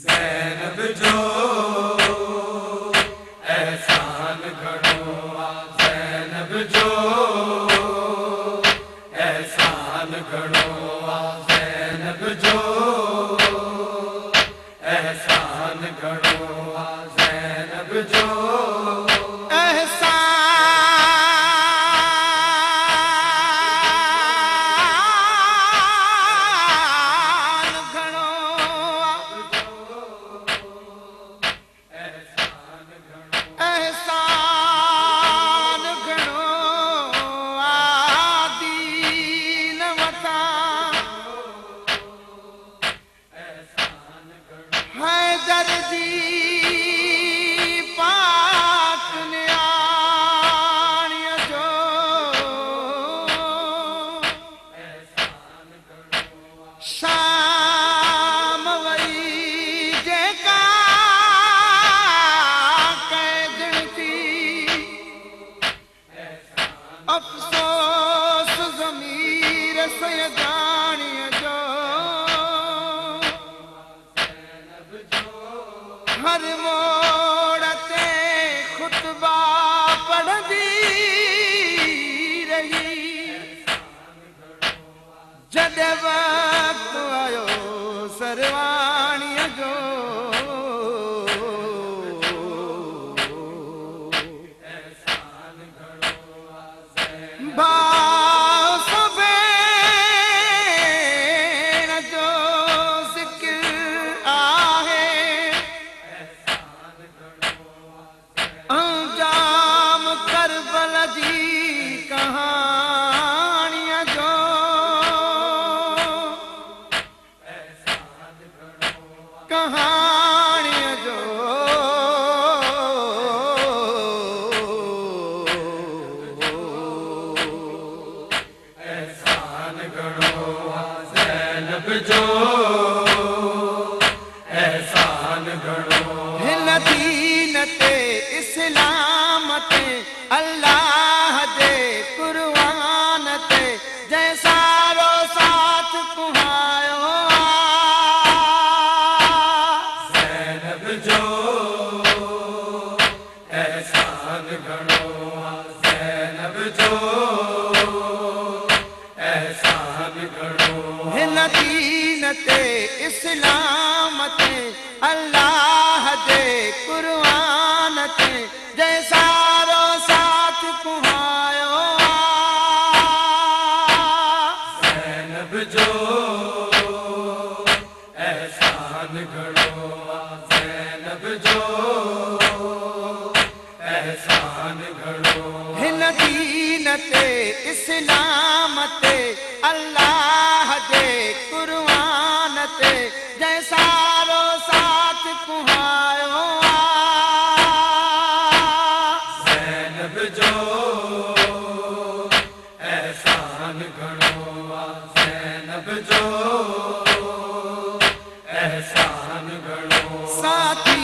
ज़ैनब जो एहसान घणो आहे, ज़ैनब जो एहसान घणो आहे, ज़ैनब जो एहसान घणो आहे, ज़ैनब जो अफ़सोस ज़मीर सयदाणीअ जो, हर मोड़ ते ख़ुतबा पढ़ंदी रही, जॾहिं वक़्तु आयो सरवाणीअ जो, भाउ सभेण जो ज़िक्र आहे, अंजाम करबल जी कहाणीअ जो, कहाणीअ जो जो एहसान घणो हिन दीन ते इस्लाम ते अल्लाह जे कुर्बान ते जंहिं सारो साथ कुहायो ज़ैनब जो एहसान घणो ज़ैनब जो एहसान घणो हिन दीन ते इस्लाम ते अल्लाह जे कुर्बान ते जंहिं सारो साथ कुहायो ज़ैनब जो एहसान घणो ज़ैनब जो एहसान घणो हिन दीन ते इस्लाम ते अल्लाह जे कुर्बान ते जंहिं सारो साथ कुहायो ज़ैनब जो एहसान घणो ज़ैनब जो एहसान घणो साथी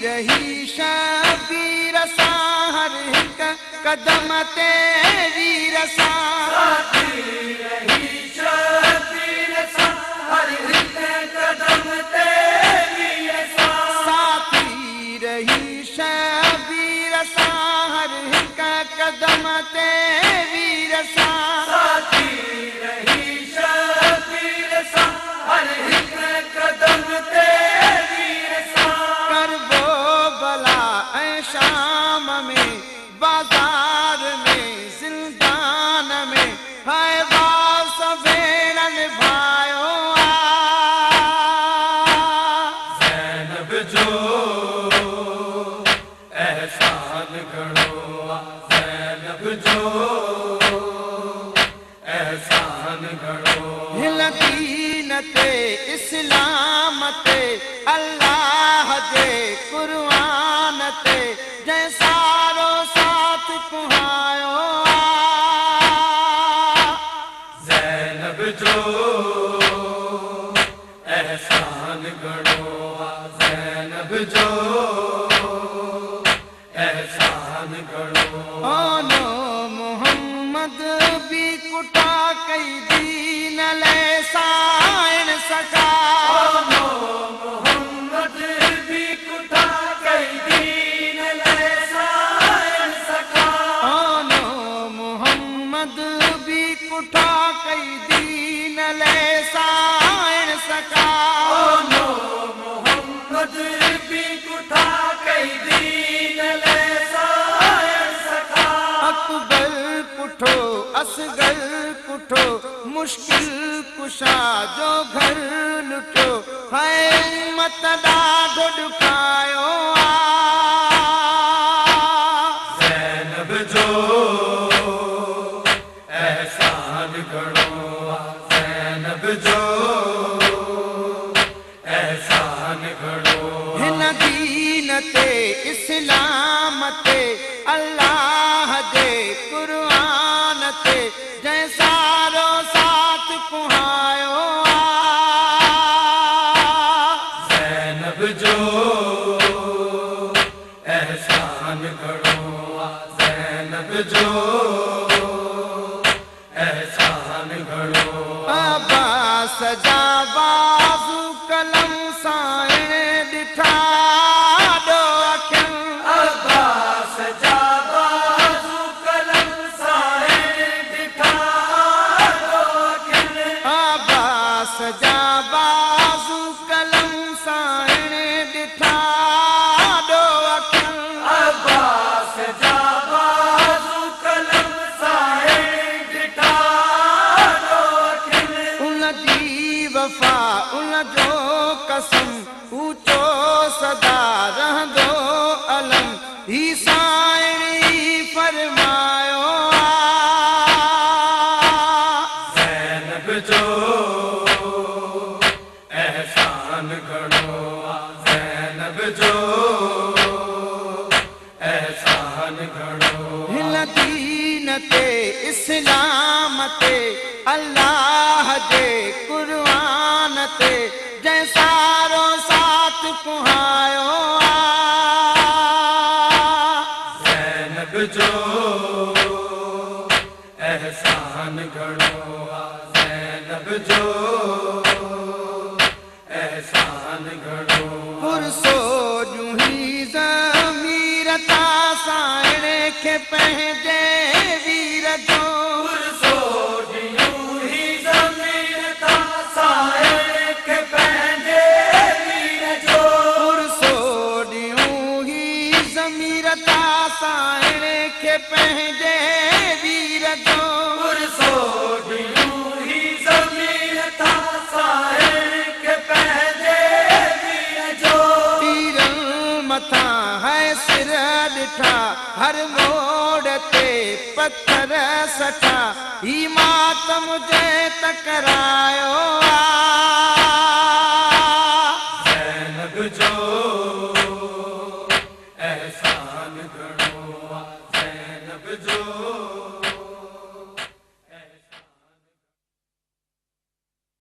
रही शबीर सां हर हिक कदम ते वीर सां साथी रही शबीर सां हर हिक कदम ते वीर सां साथी रही शबीर सां हर हिक कदम ते वीर सां साथी रही शबीर सां हर हिक कदम ते वीर सां करबो भला ऐं शाम में बाज़ार में ज़िंदान में हाय भाउ सभेण निभायो ज़ैनब जो एहसान घणो ज़ैनब जो एहसान घणो हिन दीन ते इस्लाम ते अल्लाह जे कुर्बान ते जंहिं सारो साथ कुहायो ज़ैनब जो एहसान घणो ज़ैनब जो एहसान घणो आनो मोहम्मद भी कुटा कई दीन ले साइण सका आनो मोहम्मद भी कुठा कई दीन ले साइण सका नो मोहम्मद भी कुठा कई दीन ले साइण सका अकबर कुठो असगर कुठो मुश्किल कुशा जो घर लुटो है उम्मत ॾाढो ॾुखायो ज़ैनब जो एहसान घणो ज़ैनब जो एहसान घणो हिन दीन ते इस्लाम ते अल्लाह जे क़ुरान ते जंहिं सारो साथ कुहायो ज़ैनब जो एहसान घणो ज़ैनब जो एहसान घणो अब्बास जा बाज़ू कलम साइण ॾिठा ॾो अखियूं अब्बास जा बाज़ू कलम साइण ॾिठा ॾो अखियूं अब्बास जा बाज़ू कलम साइण ॾिठा ॾो अखियूं अब्बास जा बाज़ू कलम साइण ॾिठा ॾो अखियूं उन जी वफ़ा उन जो कसम ऊचो सदा रहंदो अलम ही साइण ई फरमायो ज़ैनब जो एहसान घणो ज़ैनब जो एहसान घणो हिन दीन ते इस्लाम ते अल्लाह जे क़ुरान ते जंहिं सारो साथ कुहायो ज़ैनब जो एहसान घणो ज़ैनब जो एहसान घणो पुरसो जूही ज़मीर ता साइण खे पंहिंजे वीर जो पुरसो जूही ज़मीर ता साइण खे पंहिंजे वीर जो पुरसो जूही ज़मीर ता साइण खे पंहिंजे वीर जो पुरसो जूही ज़मीर ता साइण खे पंहिंजे वीर जो तीरन मथां है सिर ॾिठा हर मोड़ ते पत्थर सठा ही मातम जे टकरायो ज़ैनब जो एहसान घणो ज़ैनब जो